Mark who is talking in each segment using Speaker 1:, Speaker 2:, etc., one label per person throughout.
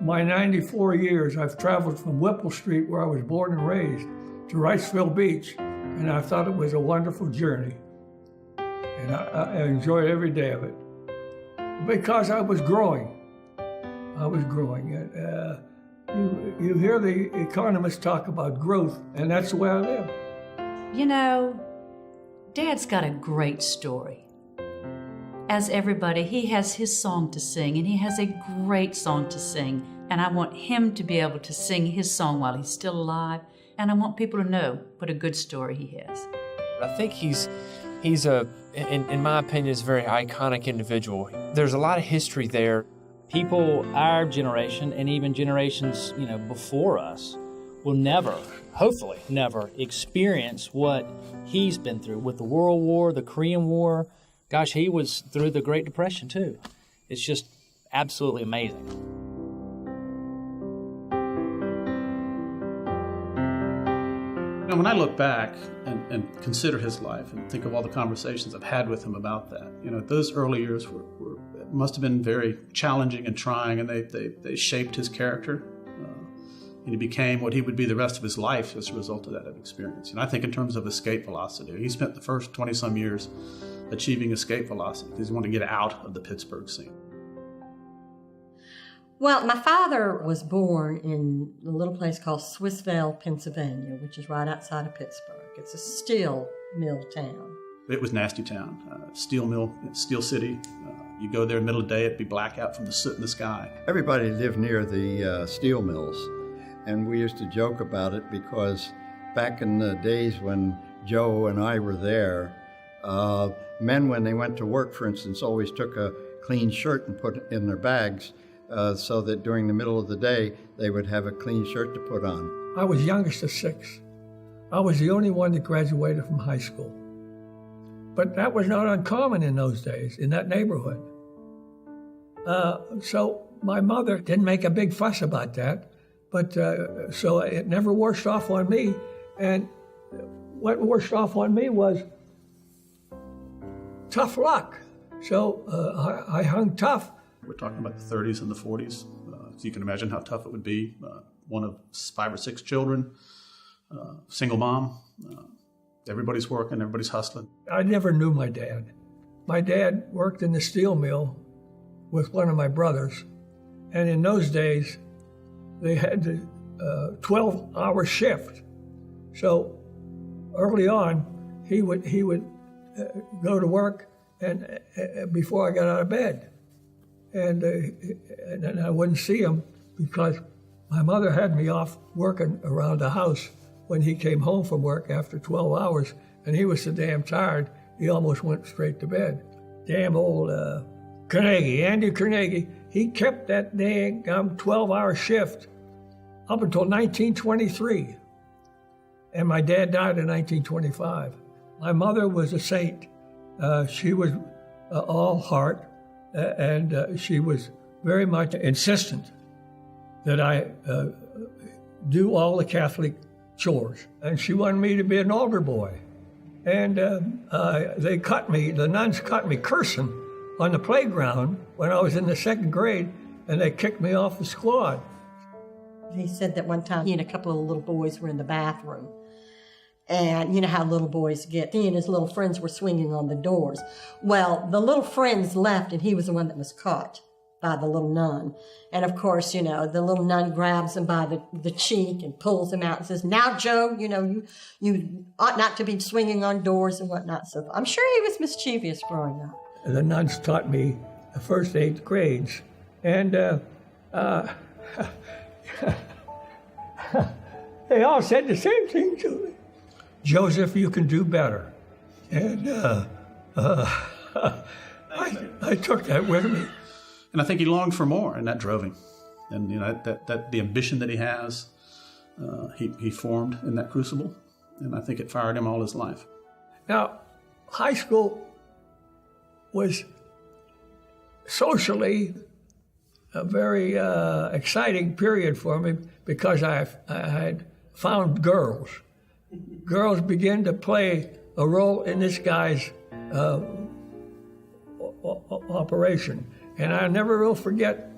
Speaker 1: my 94 years, I've traveled from Whipple Street, where I was born and raised, to Wrightsville Beach, and I thought it was a wonderful journey. And I enjoyed every day of it because I was growing. You hear the economists talk about growth, and that's the way I live.
Speaker 2: You know, Dad's got a great story. As everybody, he has his song to sing, and he has a great song to sing. And I want him to be able to sing his song while he's still alive. And I want people to know what a good story he has.
Speaker 3: I think he's in my opinion, is a very iconic individual. There's a lot of history there.
Speaker 4: People our generation and even generations, before us will never, hopefully never, experience what he's been through with the World War, the Korean War. Gosh, he was through the Great Depression too. It's just absolutely amazing.
Speaker 5: Now, when I look back and consider his life and think of all the conversations I've had with him about that, those early years must have been very challenging and trying, and they shaped his character. And he became what he would be the rest of his life as a result of that experience. And I think in terms of escape velocity, he spent the first 20-some years achieving escape velocity because he wanted to get out of the Pittsburgh scene.
Speaker 6: Well, my father was born in a little place called Swissvale, Pennsylvania, which is right outside of Pittsburgh. It's a steel mill town.
Speaker 5: It was nasty town. Steel mill, steel city. You go there in the middle of the day, it'd be blackout from the soot in the sky.
Speaker 7: Everybody lived near the steel mills, and we used to joke about it because back in the days when Joe and I were there, men, when they went to work, for instance, always took a clean shirt and put it in their bags so that during the middle of the day, they would have a clean shirt to put on.
Speaker 1: I was youngest of 6. I was the only one that graduated from high school. But that was not uncommon in those days, in that neighborhood. So my mother didn't make a big fuss about that, but so it never washed off on me. And what washed off on me was tough luck. So I hung tough.
Speaker 5: We're talking about the 30s and the 40s, so you can imagine how tough it would be. One of 5 or 6 children, single mom. Everybody's working, everybody's hustling.
Speaker 1: I never knew my dad. My dad worked in the steel mill with one of my brothers, and in those days, they had the 12-hour shift. So early on, he would go to work and before I got out of bed, and then I wouldn't see him because my mother had me off working around the house when he came home from work after 12 hours, and he was so damn tired, he almost went straight to bed. Damn old Andy Carnegie, he kept that dang 12-hour shift up until 1923. And my dad died in 1925. My mother was a saint. She was all heart, and she was very much insistent that I do all the Catholic chores. And she wanted me to be an altar boy. And they cut me, the nuns cut me cursing on the playground when I was in the 2nd grade, and they kicked me off the squad.
Speaker 6: He said that one time he and a couple of little boys were in the bathroom. And you know how little boys get. He and his little friends were swinging on the doors. Well, the little friends left, and he was the one that was caught by the little nun. And of course, the little nun grabs him by the cheek and pulls him out and says, "Now, Joe, you ought not to be swinging on doors and whatnot." So I'm sure he was mischievous growing up.
Speaker 1: The nuns taught me the first 8 grades. And they all said the same thing to me. "Joseph, you can do better." And I took that with me.
Speaker 5: And I think he longed for more, and that drove him. And that the ambition that he has, he formed in that crucible, and I think it fired him all his life.
Speaker 1: Now, high school was socially a very exciting period for me because I had found girls. Girls began to play a role in this guy's operation. And I never will forget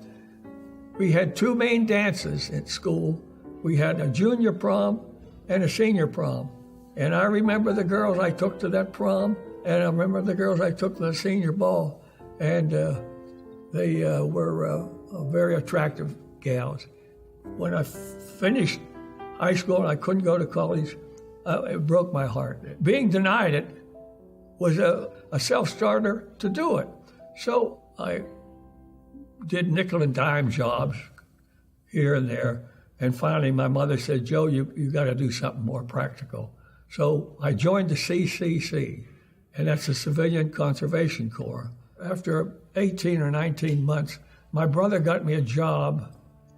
Speaker 1: We had two main dances at school. We had a junior prom and a senior prom. And I remember the girls I took to that prom, and I remember the girls I took to the senior ball. And they were very attractive gals. When I finished high school and I couldn't go to college, it broke my heart. Being denied it was a self-starter to do it. So I did nickel and dime jobs here and there. And finally my mother said, Joe, you got to do something more practical. So I joined the CCC, and that's the Civilian Conservation Corps. After 18 or 19 months, my brother got me a job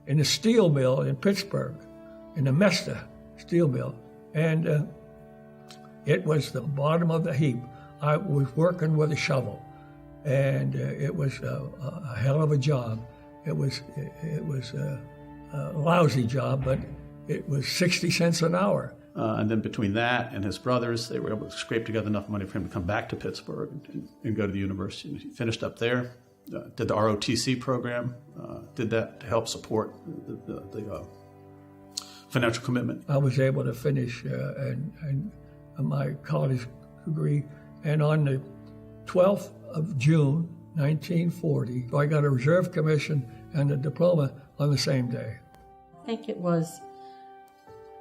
Speaker 1: in a steel mill in Pittsburgh, in the Mesta steel mill. And it was the bottom of the heap. I was working with a shovel, and it was a hell of a job. It was a lousy job, but it was 60 cents an hour.
Speaker 5: And then between that and his brothers, they were able to scrape together enough money for him to come back to Pittsburgh and go to the university. He finished up there, did the ROTC program, did that to help support the financial commitment. I
Speaker 1: was able to finish and my college degree, and on the 12th of June, 1940, I got a reserve commission and a diploma on the same day.
Speaker 6: I think it was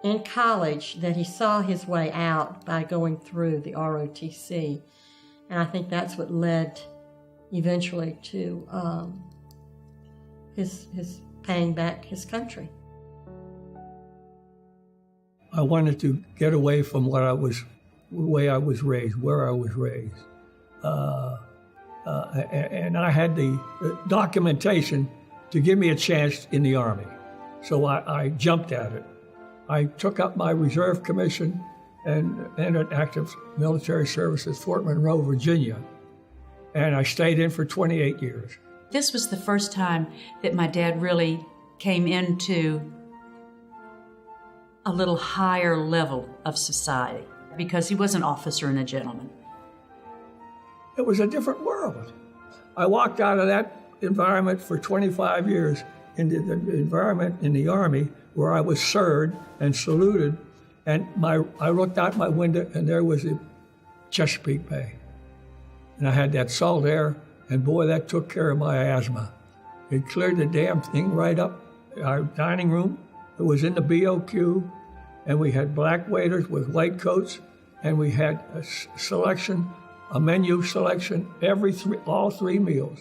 Speaker 6: in college that he saw his way out by going through the ROTC, and I think that's what led eventually to his paying back his country.
Speaker 1: I wanted to get away from the way I was raised, where I was raised. And I had the documentation to give me a chance in the Army. So I jumped at it. I took up my reserve commission and entered active military service at Fort Monroe, Virginia. And I stayed in for 28 years.
Speaker 2: This was the first time that my dad really came into a little higher level of society, because he was an officer and a gentleman.
Speaker 1: It was a different world. I walked out of that environment for 25 years into the environment in the Army where I was served and saluted, and I looked out my window and there was the Chesapeake Bay. And I had that salt air, and boy, that took care of my asthma. It cleared the damn thing right up. Our dining room, it was in the BOQ, and we had black waiters with white coats, and we had a menu selection, all three meals.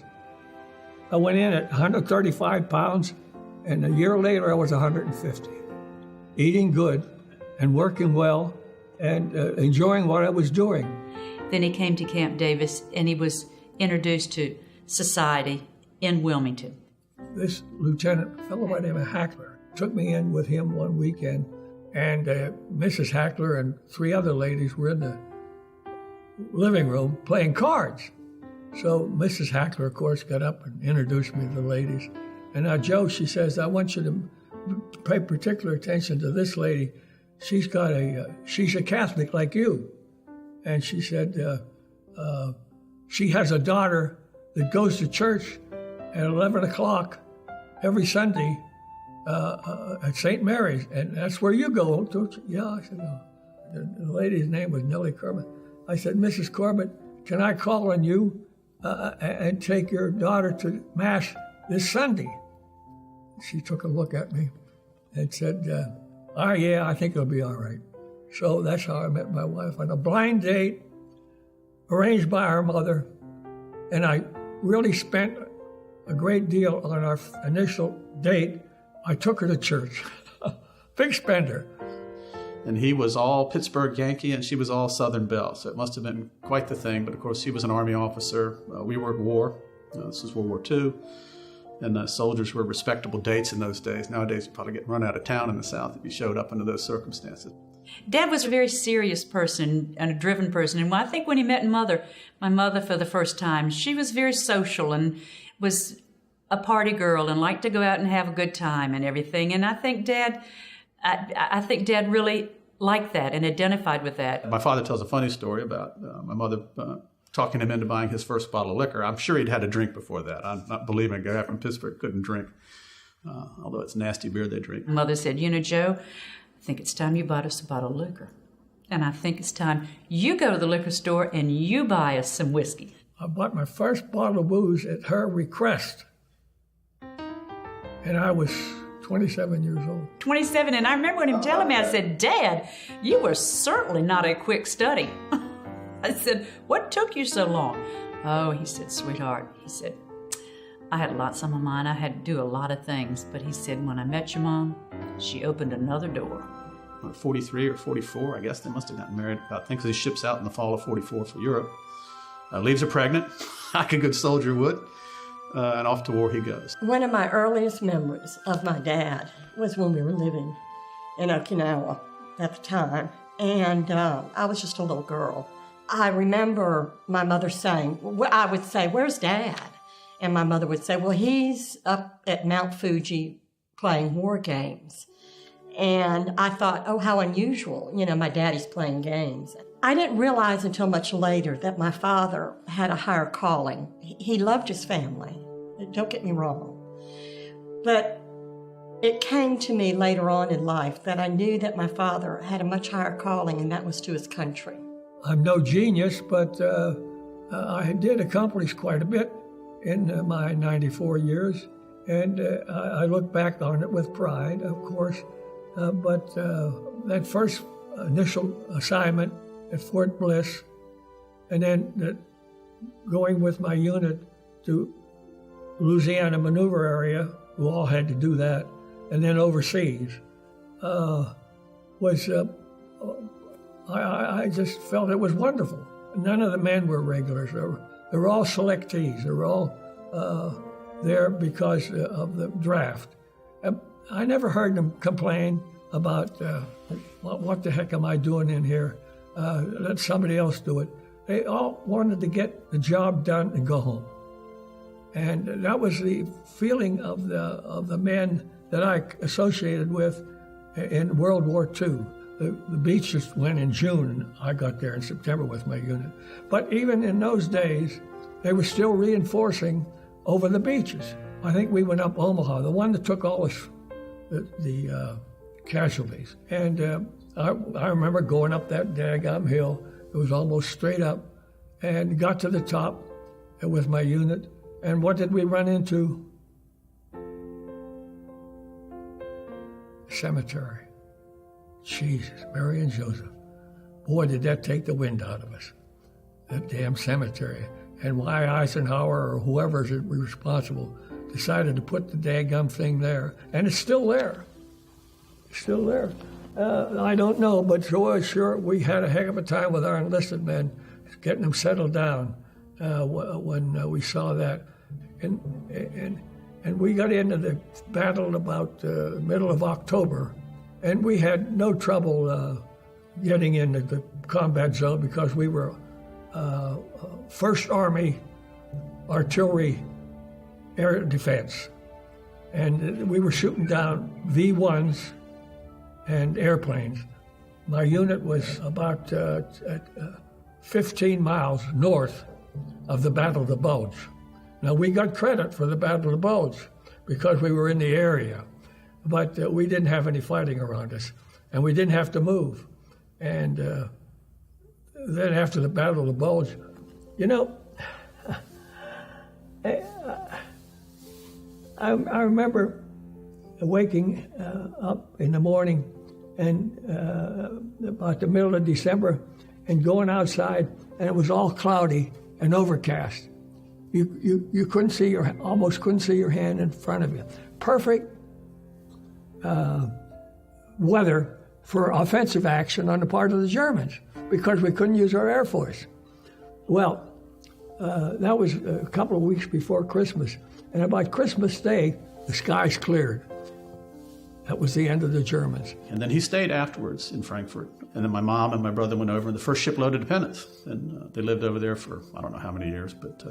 Speaker 1: I went in at 135 pounds, and a year later I was 150. Eating good and working well and enjoying what I was doing.
Speaker 2: Then he came to Camp Davis, and he was introduced to society in Wilmington.
Speaker 1: This lieutenant, a fellow by the name of Hackler, took me in with him one weekend, and Mrs. Hackler and three other ladies were in the living room playing cards. So Mrs. Hackler, of course, got up and introduced me to the ladies. And now, Joe, she says, I want you to pay particular attention to this lady. She's a Catholic like you. And she said, she has a daughter that goes to church at 11 o'clock every Sunday at St. Mary's. And that's where you go, don't you? Yeah, I said, no. The lady's name was Nellie Corbett. I said, Mrs. Corbett, can I call on you and take your daughter to Mass this Sunday? She took a look at me and said, yeah, I think it'll be all right. So that's how I met my wife, on a blind date arranged by our mother. And I really spent a great deal on our initial date. I took her to church. Big spender.
Speaker 5: And he was all Pittsburgh Yankee, and she was all Southern Belle. So it must have been quite the thing. But of course, he was an Army officer. We were at war. This was World War II. And soldiers were respectable dates in those days. Nowadays, you'd probably get run out of town in the South if you showed up under those circumstances.
Speaker 2: Dad was a very serious person and a driven person. And I think when he met my mother for the first time, she was very social and was a party girl and liked to go out and have a good time and everything. And I think Dad really liked that and identified with that.
Speaker 5: My father tells a funny story about my mother talking him into buying his first bottle of liquor. I'm sure he'd had a drink before that. I'm not believing a guy from Pittsburgh couldn't drink. although it's nasty beer they drink.
Speaker 2: Mother said, you know, Joe, I think it's time you bought us a bottle of liquor. And I think it's time you go to the liquor store and you buy us some whiskey.
Speaker 1: I bought my first bottle of booze at her request. And I was 27 years old.
Speaker 2: 27, and I remember when him telling me, I said, Dad, you were certainly not a quick study. I said, what took you so long? Oh, he said, sweetheart, he said, I had lots on my mind. I had to do a lot of things. But he said, when I met your mom, she opened another door.
Speaker 5: 43 or 44, I guess they must have gotten married about, I think, because he ships out in the fall of 44 for Europe. Leaves her pregnant, like a good soldier would, and off to war he goes.
Speaker 6: One of my earliest memories of my dad was when we were living in Okinawa at the time, and I was just a little girl. I remember my mother saying, I would say, where's Dad? And my mother would say, well, he's up at Mount Fuji playing war games. And I thought, oh, how unusual, you know, my daddy's playing games. I didn't realize until much later that my father had a higher calling. He loved his family, don't get me wrong. But it came to me later on in life that I knew that my father had a much higher calling, and that was to his country.
Speaker 1: I'm no genius, but I did accomplish quite a bit in my 94 years. And I look back on it with pride, of course. But that first initial assignment at Fort Bliss, and then going with my unit to Louisiana maneuver area, we all had to do that, and then overseas, was, I just felt it was wonderful. None of the men were regulars. They were all selectees. They were all there because of the draft. I never heard them complain about what the heck am I doing in here? Let somebody else do it. They all wanted to get the job done and go home. And that was the feeling of the men that I associated with in World War II. The beach just went in June. I got there in September with my unit. But even in those days, they were still reinforcing over the beaches. I think we went up Omaha, the one that took all the casualties. And I remember going up that daggum hill. It was almost straight up, and got to the top with my unit. And what did we run into? Cemetery. Jesus, Mary and Joseph. Boy, did that take the wind out of us. That damn cemetery. And why Eisenhower or whoever's responsible decided to put the daggum thing there. And it's still there. It's still there. I don't know, but sure, we had a heck of a time with our enlisted men, getting them settled down when we saw that. And we got into the battle about the middle of October, and we had no trouble getting into the combat zone because we were 1st Army Artillery Air Defense. And we were shooting down V-1s and airplanes. My unit was about 15 miles north of the Battle of the Bulge. Now, we got credit for the Battle of the Bulge because we were in the area, but we didn't have any fighting around us, and we didn't have to move. And then after the Battle of the Bulge, you know, I remember waking up in the morning and about the middle of December and going outside, and it was all cloudy and overcast. You couldn't see almost couldn't see your hand in front of you. Perfect weather for offensive action on the part of the Germans because we couldn't use our Air Force. Well, that was a couple of weeks before Christmas. And about Christmas Day, the skies cleared. That was the end of the Germans.
Speaker 5: And then he stayed afterwards in Frankfurt. And then my mom and my brother went over in the first shipload of Independence. And they lived over there for, I don't know how many years, but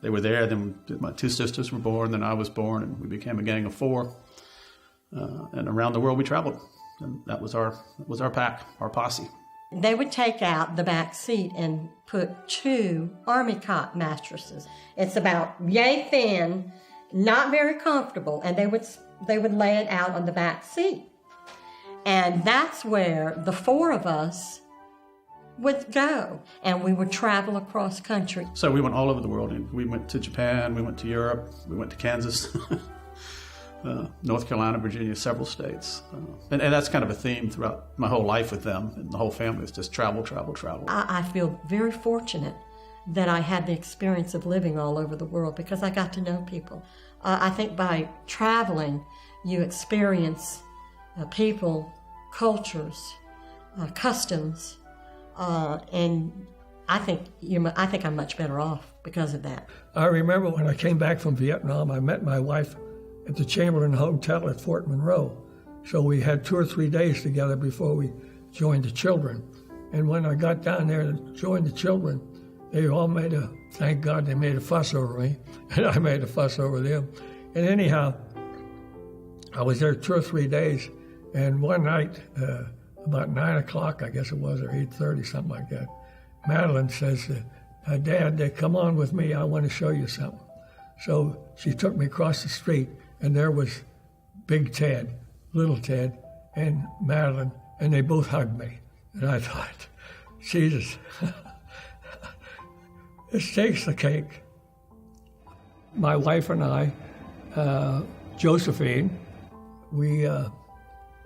Speaker 5: they were there. Then my 2 sisters were born, then I was born, and we became a gang of 4. And around the world we traveled. And that was our pack, our posse.
Speaker 6: They would take out the back seat and put 2 army cot mattresses. It's about yay thin, not very comfortable, and they would lay it out on the back seat. And that's where the four of us would go, and we would travel across country.
Speaker 5: So we went all over the world. And we went to Japan, we went to Europe, we went to Kansas, North Carolina, Virginia, several states. And that's kind of a theme throughout my whole life with them, and the whole family is just travel, travel, travel.
Speaker 6: I feel very fortunate that I had the experience of living all over the world because I got to know people. I think by traveling, you experience people, cultures, customs, and I think I'm much better off because of that.
Speaker 1: I remember when I came back from Vietnam, I met my wife at the Chamberlain Hotel at Fort Monroe. So we had 2 or 3 days together before we joined the children. And when I got down there to join the children, they all thank God they made a fuss over me, and I made a fuss over them. And anyhow, I was there 2 or 3 days, and one night, about 9 o'clock, I guess it was, or 8:30, something like that, Madeline says, Dad, come on with me, I want to show you something. So she took me across the street, and there was Big Ted, Little Ted, and Madeline, and they both hugged me. And I thought, Jesus, this takes the cake. My wife and I, Josephine, we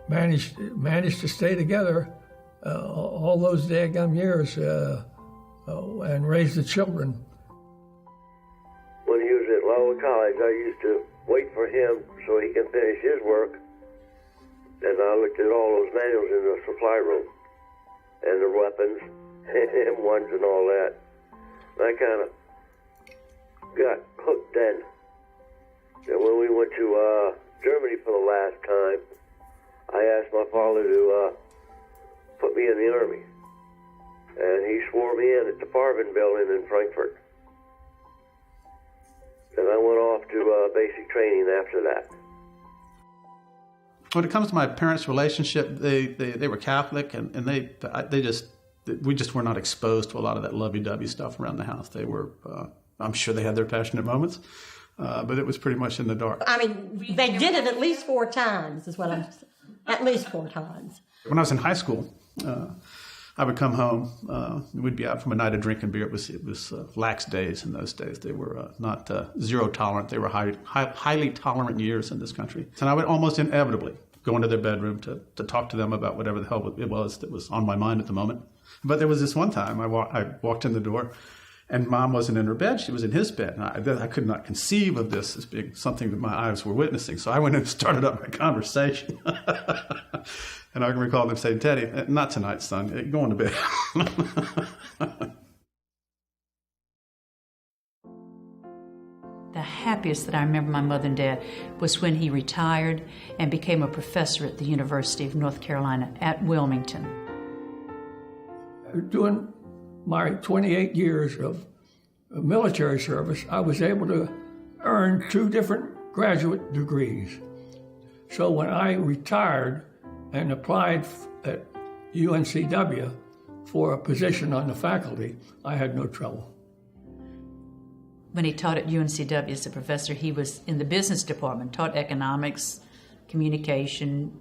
Speaker 1: managed to stay together all those daggum years and raise the children.
Speaker 8: When he was at Lowell College, I used to wait for him so he can finish his work, and I looked at all those manuals in the supply room, and the weapons, and M1s and all that. And I kind of got hooked then. And when we went to Germany for the last time, I asked my father to put me in the Army. And he swore me in at the Farben building in Frankfurt. And I went off to basic training after that.
Speaker 5: When it comes to my parents' relationship, they were Catholic, and we just were not exposed to a lot of that lovey-dovey stuff around the house. They were, I'm sure they had their passionate moments, but it was pretty much in the dark.
Speaker 6: I mean, they did it at least 4 times, is what I'm saying. At least 4 times.
Speaker 5: When I was in high school, I would come home. We'd be out from a night of drinking beer. It was lax days in those days. They were not zero tolerant. They were highly tolerant years in this country. And I would almost inevitably go into their bedroom to talk to them about whatever the hell it was that was on my mind at the moment. But there was this one time I walked in the door, and Mom wasn't in her bed. She was in his bed. And I could not conceive of this as being something that my eyes were witnessing. So I went and started up my conversation. And I can recall them saying, Teddy, not tonight, son. Go on to bed.
Speaker 2: The happiest that I remember my mother and dad was when he retired and became a professor at the University of North Carolina at Wilmington.
Speaker 1: During my 28 years of military service, I was able to earn 2 different graduate degrees. So when I retired and applied at UNCW for a position on the faculty, I had no trouble.
Speaker 2: When he taught at UNCW as a professor, he was in the business department, taught economics, communication,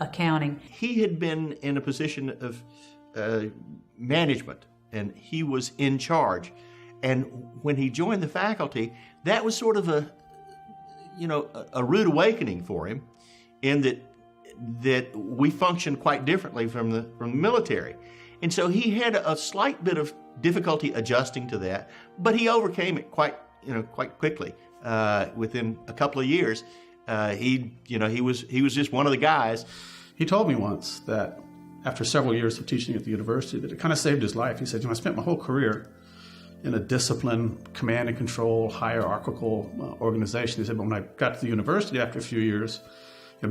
Speaker 2: accounting.
Speaker 9: He had been in a position of management, and he was in charge. And when he joined the faculty, that was sort of a rude awakening for him, in that we functioned quite differently from the military. And so he had a slight bit of difficulty adjusting to that, but he overcame it quite quickly. Within a couple of years, he was just one of the guys.
Speaker 5: He told me once that after several years of teaching at the university, that it kind of saved his life. He said, I spent my whole career in a disciplined, command and control, hierarchical organization. He said, but when I got to the university after a few years,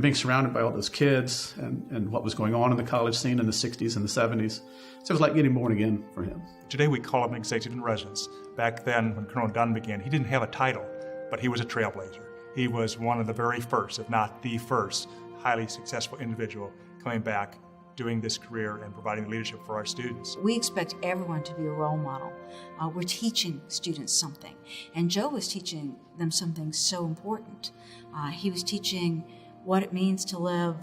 Speaker 5: being surrounded by all those kids and what was going on in the college scene in the 60s and the 70s, so it was like getting born again for him.
Speaker 10: Today we call him executive in residence. Back then, when Colonel Dunn began, he didn't have a title, but he was a trailblazer. He was one of the very first, if not the first, highly successful individual coming back doing this career and providing leadership for our students.
Speaker 11: We expect everyone to be a role model. We're teaching students something. And Joe was teaching them something so important. He was teaching what it means to live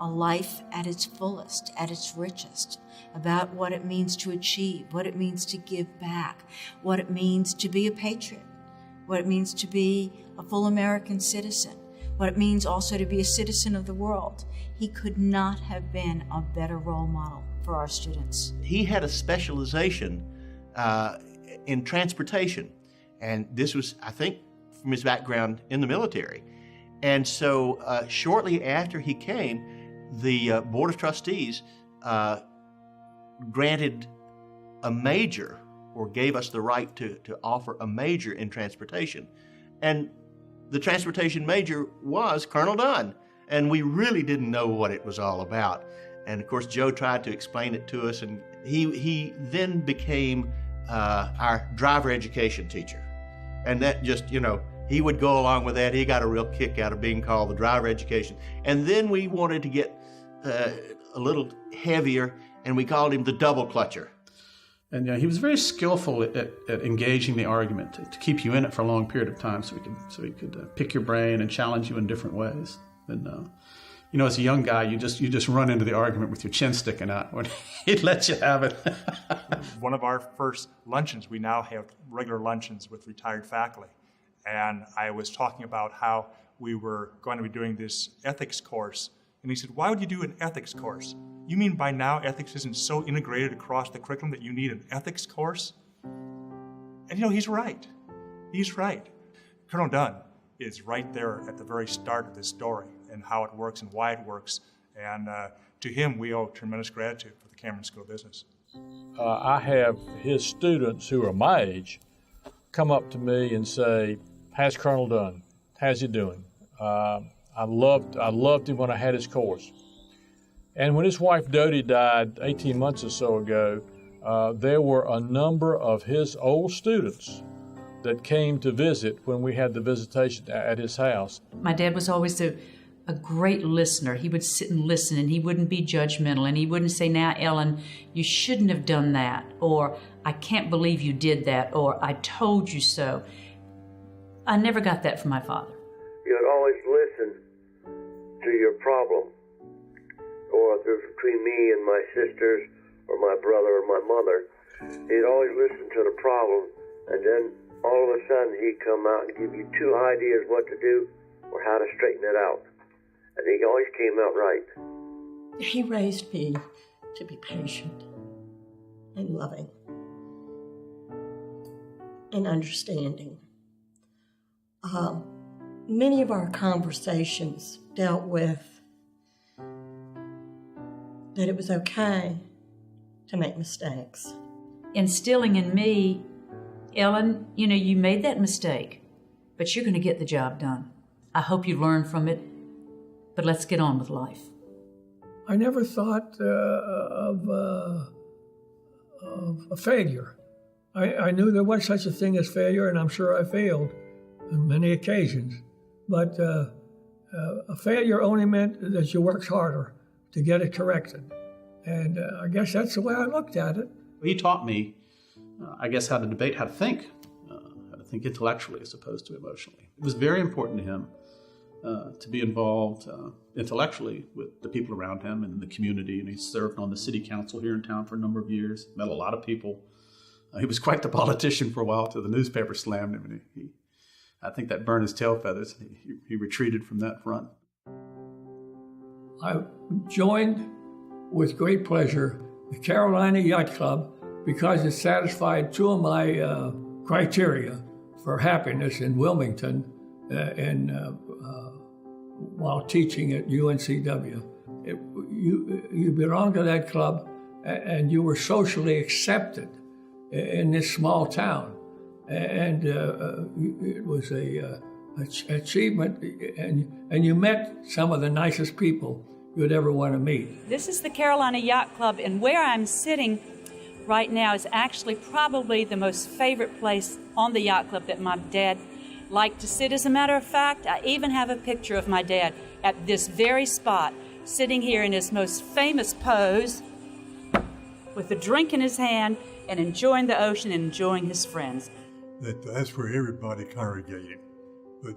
Speaker 11: a life at its fullest, at its richest, about what it means to achieve, what it means to give back, what it means to be a patriot, what it means to be a full American citizen, what it means also to be a citizen of the world. He could not have been a better role model for our students.
Speaker 9: He had a specialization in transportation, and this was, I think, from his background in the military. And so shortly after he came, the Board of Trustees granted a major, or gave us the right to offer a major in transportation. And the transportation major was Colonel Dunn, and we really didn't know what it was all about. And of course, Joe tried to explain it to us, and he then became our driver education teacher. And that just, he would go along with that. He got a real kick out of being called the driver education. And then we wanted to get a little heavier, and we called him the double clutcher.
Speaker 5: And he was very skillful at engaging the argument to keep you in it for a long period of time, so he could pick your brain and challenge you in different ways. And as a young guy, you just run into the argument with your chin sticking out when he'd let you have it.
Speaker 10: One of our first luncheons, we now have regular luncheons with retired faculty. And I was talking about how we were going to be doing this ethics course. And he said, "Why would you do an ethics course? You mean by now ethics isn't so integrated across the curriculum that you need an ethics course?" And he's right. He's right. Colonel Dunn is right there at the very start of this story and how it works and why it works. And to him, we owe tremendous gratitude for the Cameron School of Business.
Speaker 12: I have his students who are my age come up to me and say, "How's Colonel Dunn? How's he doing? I loved him when I had his course." And when his wife Dodie died 18 months or so ago, there were a number of his old students that came to visit when we had the visitation at his house.
Speaker 2: My dad was always a great listener. He would sit and listen, and he wouldn't be judgmental, and he wouldn't say, "Now, Ellen, you shouldn't have done that," or "I can't believe you did that," or "I told you so." I never got that from my father.
Speaker 8: You'd always listen to your problem, or if it was between me and my sisters, or my brother or my mother, he'd always listen to the problem, and then all of a sudden he'd come out and give you two ideas what to do or how to straighten it out. And he always came out right.
Speaker 6: He raised me to be patient and loving and understanding. Many of our conversations dealt with that it was okay to make mistakes.
Speaker 2: Instilling in me, "Ellen, you made that mistake, but you're going to get the job done. I hope you learn from it, but let's get on with life."
Speaker 1: I never thought of a failure. I knew there was such a thing as failure, and I'm sure I failed on many occasions. But a failure only meant that you worked harder to get it corrected. And I guess that's the way I looked at it.
Speaker 5: He taught me, how to debate, how to think intellectually as opposed to emotionally. It was very important to him to be involved intellectually with the people around him and the community. And he served on the city council here in town for a number of years, met a lot of people. He was quite the politician for a while till the newspaper slammed him. And I think that burned his tail feathers. He retreated from that front.
Speaker 1: I joined with great pleasure the Carolina Yacht Club because it satisfied two of my criteria for happiness in Wilmington while teaching at UNCW. You belonged to that club and you were socially accepted in this small town. And it was a achievement, and you met some of the nicest people you'd ever want to meet.
Speaker 13: This is the Carolina Yacht Club, and where I'm sitting right now is actually probably the most favorite place on the yacht club that my dad liked to sit. As a matter of fact, I even have a picture of my dad at this very spot sitting here in his most famous pose with a drink in his hand and enjoying the ocean and enjoying his friends.
Speaker 14: That's where everybody congregated. But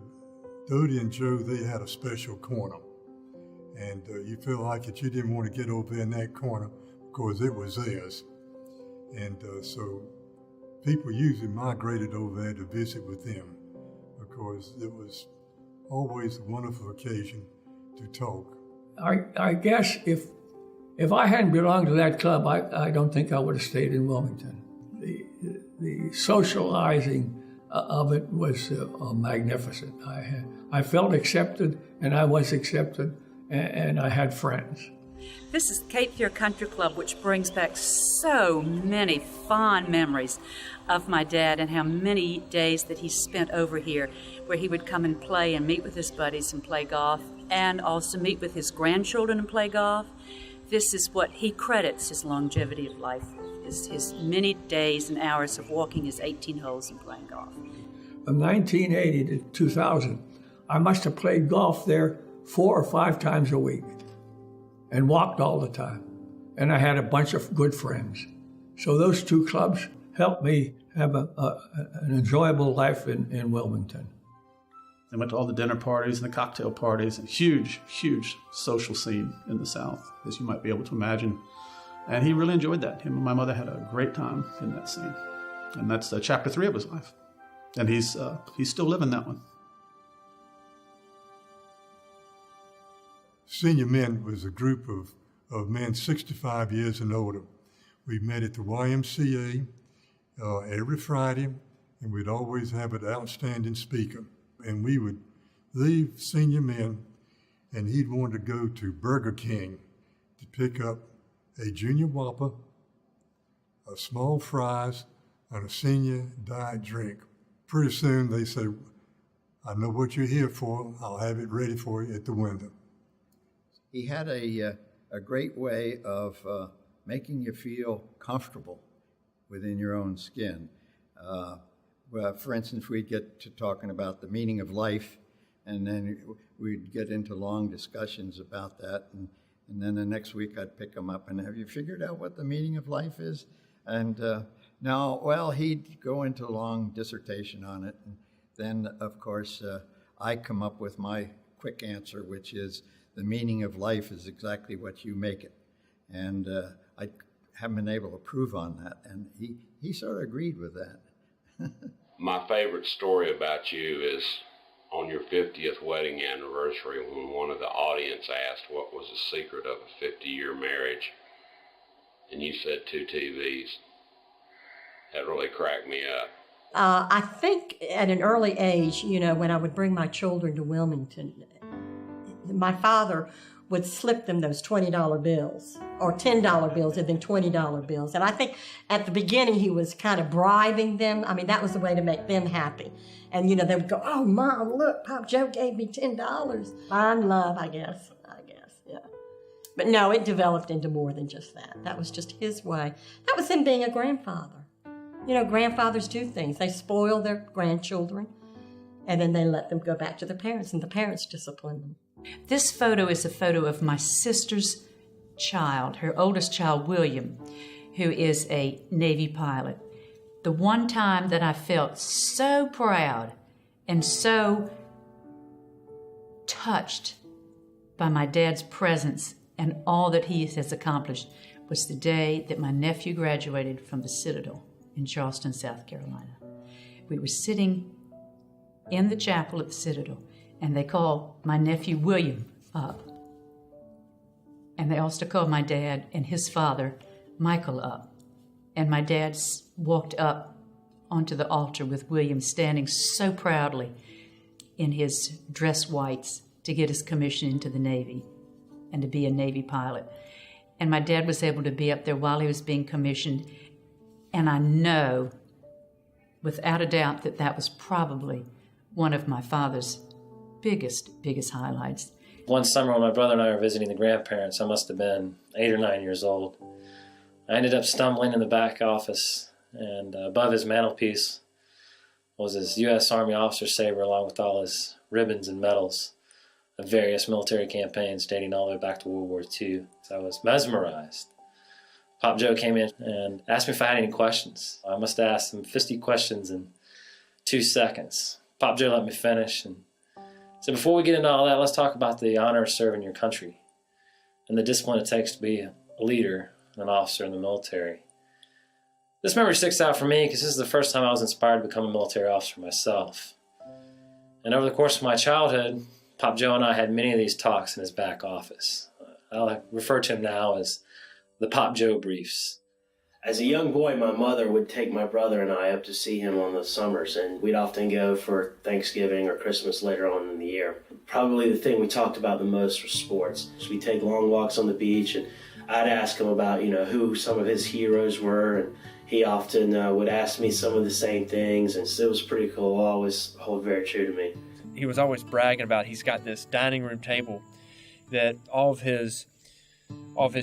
Speaker 14: Dodie and Joe, they had a special corner. And you feel like that you didn't want to get over there in that corner because it was theirs. And so people usually migrated over there to visit with them because it was always a wonderful occasion to talk.
Speaker 1: I guess if I hadn't belonged to that club, I don't think I would have stayed in Wilmington. The socializing of it was magnificent. I felt accepted, and I was accepted, and I had friends.
Speaker 13: This is Cape Fear Country Club, which brings back so many fond memories of my dad and how many days that he spent over here, where he would come and play and meet with his buddies and play golf, and also meet with his grandchildren and play golf. This is what he credits his longevity of life, is his many days and hours of walking his 18 holes and playing golf.
Speaker 1: From 1980 to 2000, I must have played golf there 4 or 5 times a week and walked all the time. And I had a bunch of good friends. So those 2 clubs helped me have an enjoyable life in Wilmington.
Speaker 5: I went to all the dinner parties and the cocktail parties, and huge, huge social scene in the South, as you might be able to imagine. And he really enjoyed that. Him and my mother had a great time in that scene. And that's chapter 3 of his life. And he's still living that one.
Speaker 14: Senior Men was a group of men 65 years and older. We met at the YMCA every Friday, and we'd always have an outstanding speaker. And we would leave Senior Men, and he'd want to go to Burger King to pick up a Junior Whopper, a small fries, and a senior diet drink. Pretty soon they said, "I know what you're here for. I'll have it ready for you at the window."
Speaker 7: He had a great way of making you feel comfortable within your own skin. Well, for instance, we'd get to talking about the meaning of life, and then we'd get into long discussions about that. And then the next week I'd pick him up and, "Have you figured out what the meaning of life is?" And now, well, he'd go into a long dissertation on it. And then, of course, I come up with my quick answer, which is the meaning of life is exactly what you make it. And I haven't been able to prove on that. And he sort of agreed with that.
Speaker 15: My favorite story about you is on your 50th wedding anniversary when one of the audience asked what was the secret of a 50-year marriage, and you said 2 TVs. That really cracked me up.
Speaker 6: I think at an early age, when I would bring my children to Wilmington, my father would slip them those $20 bills or $10 bills and then $20 bills. And I think at the beginning he was kind of bribing them. I mean, that was the way to make them happy. And, they would go, "Oh, Mom, look, Pop Joe gave me $10. Fine love, I guess, yeah. But no, it developed into more than just that. That was just his way. That was him being a grandfather. Grandfathers do things. They spoil their grandchildren, and then they let them go back to their parents, and the parents discipline them.
Speaker 2: This photo is a photo of my sister's child, her oldest child, William, who is a Navy pilot. The one time that I felt so proud and so touched by my dad's presence and all that he has accomplished was the day that my nephew graduated from the Citadel in Charleston, South Carolina. We were sitting in the chapel at the Citadel, and they called my nephew William up. And they also called my dad and his father, Michael, up. And my dad walked up onto the altar with William standing so proudly in his dress whites to get his commission into the Navy and to be a Navy pilot. And my dad was able to be up there while he was being commissioned. And I know, without a doubt, that that was probably one of my father's biggest highlights.
Speaker 16: One summer when my brother and I were visiting the grandparents, I must have been 8 or 9 years old. I ended up stumbling in the back office, and above his mantelpiece was his U.S. Army officer saber along with all his ribbons and medals. of various military campaigns dating all the way back to World War II. So I was mesmerized. Pop Joe came in and asked me if I had any questions. I must have asked him 50 questions in 2 seconds. Pop Joe let me finish and said, before we get into all that, let's talk about the honor of serving your country and the discipline it takes to be a leader and an officer in the military. This memory sticks out for me because this is the first time I was inspired to become a military officer myself. And over the course of my childhood, Pop Joe and I had many of these talks in his back office. I'll refer to him now as the Pop Joe briefs.
Speaker 17: As a young boy, my mother would take my brother and I up to see him on the summers, and we'd often go for Thanksgiving or Christmas later on in the year. Probably the thing we talked about the most was sports. So we'd take long walks on the beach, and I'd ask him about, who some of his heroes were, and he often would ask me some of the same things, and so it was pretty cool. Always hold very true to me.
Speaker 3: He was always bragging about he's got this dining room table that all of his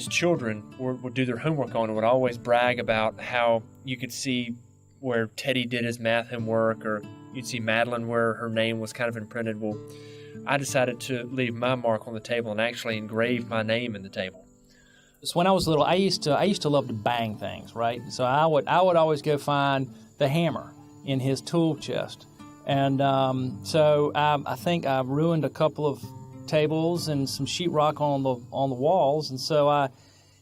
Speaker 3: children would do their homework on, and would always brag about how you could see where Teddy did his math homework, or you'd see Madeline where her name was kind of imprinted. Well, I decided to leave my mark on the table and actually engrave my name in the table.
Speaker 4: So when I was little, I used to love to bang things, right? So I would always go find the hammer in his tool chest, and so I think I ruined a couple of tables and some sheetrock on the walls, and so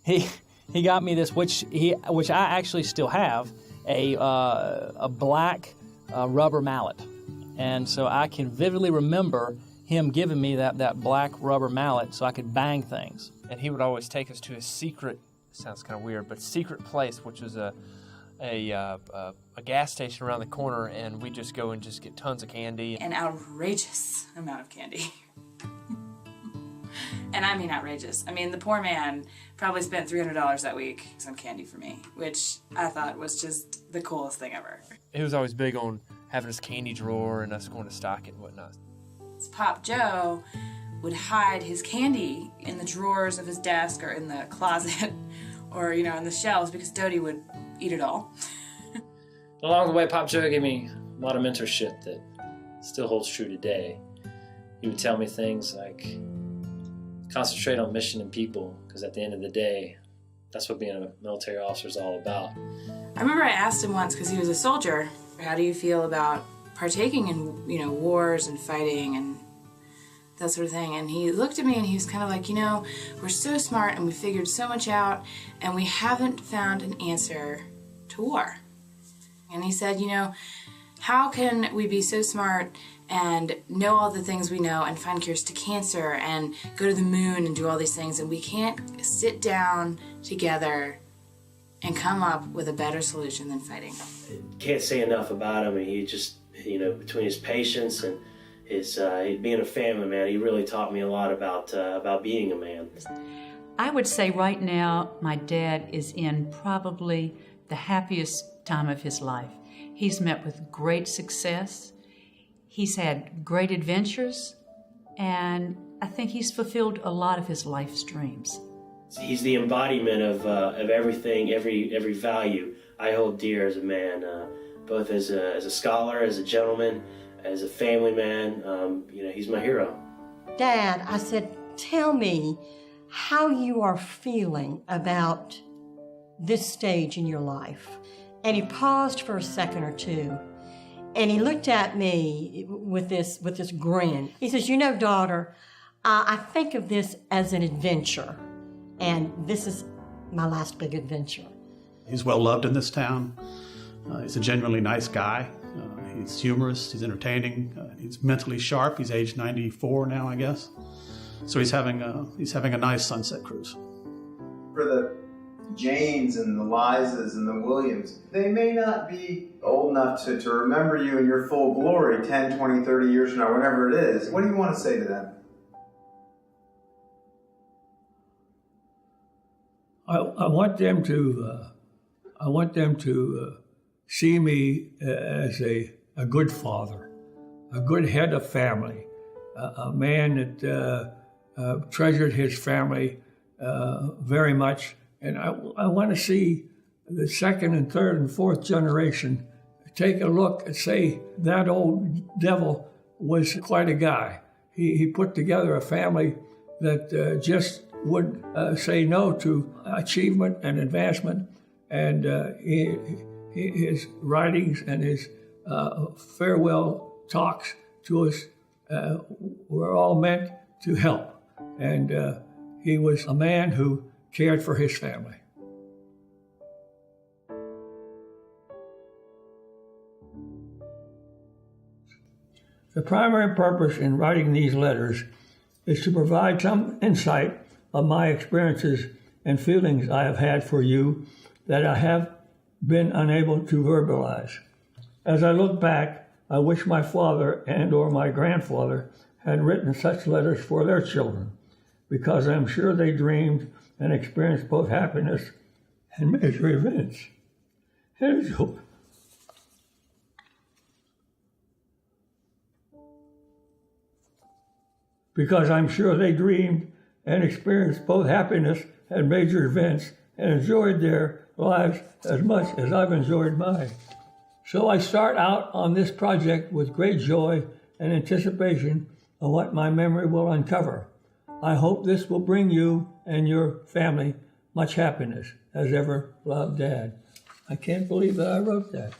Speaker 4: he got me this, which I actually still have, a black rubber mallet, and so I can vividly remember him giving me that black rubber mallet so I could bang things.
Speaker 3: And he would always take us to a secret, sounds kind of weird, but secret place, which was a gas station around the corner, and we'd just go and just get tons of candy.
Speaker 18: An outrageous amount of candy. And I mean outrageous. I mean, the poor man probably spent $300 that week on candy for me, which I thought was just the coolest thing ever.
Speaker 3: He was always big on having his candy drawer and us going to stock it and whatnot.
Speaker 18: Pop Joe would hide his candy in the drawers of his desk or in the closet or, in the shelves, because Dodie would eat it all.
Speaker 16: Along the way, Pop Joe gave me a lot of mentorship that still holds true today. He would tell me things like, concentrate on mission and people, because at the end of the day, that's what being a military officer is all about.
Speaker 18: I remember I asked him once, because he was a soldier, how do you feel about partaking in, wars and fighting and that sort of thing? And he looked at me and he was kind of like, we're so smart and we figured so much out and we haven't found an answer to war. And he said, how can we be so smart and know all the things we know and find cures to cancer and go to the moon and do all these things, and we can't sit down together and come up with a better solution than fighting?
Speaker 17: Can't say enough about him. He just, between his patience and his being a family man, he really taught me a lot about being a man.
Speaker 2: I would say right now my dad is in probably the happiest time of his life. He's met with great success. He's had great adventures, and I think he's fulfilled a lot of his life's dreams.
Speaker 17: He's the embodiment of everything, every value I hold dear as a man, both as a scholar, as a gentleman, as a family man. He's my hero.
Speaker 6: Dad, I said, tell me how you are feeling about this stage in your life. And he paused for a second or two, and he looked at me with this grin. He says, daughter, I think of this as an adventure, and this is my last big adventure.
Speaker 5: He's well loved in this town. He's a genuinely nice guy. He's humorous, he's entertaining, he's mentally sharp. He's age 94 now, I guess. So he's having a nice sunset cruise.
Speaker 19: For the Janes and the Lizas and the Williams, they may not be old enough to remember you in your full glory 10, 20, 30 years from now, whatever it is. What do you want to say to them?
Speaker 1: I want them to see me as a good father, a good head of family, a man that treasured his family very much. And I want to see the second and third and fourth generation take a look and say, that old devil was quite a guy. he put together a family that just would say no to achievement and advancement. And his writings and his farewell talks to us were all meant to help. And he was a man who cared for his family. The primary purpose in writing these letters is to provide some insight of my experiences and feelings I have had for you that I have been unable to verbalize. As I look back, I wish my father and or my grandfather had written such letters for their children, because I'm sure they dreamed and experienced both happiness and major events. Because I'm sure they dreamed and experienced both happiness and major events and enjoyed their lives as much as I've enjoyed mine. So I start out on this project with great joy and anticipation of what my memory will uncover. I hope this will bring you and your family much happiness. As ever, loved, Dad. I can't believe that I wrote that.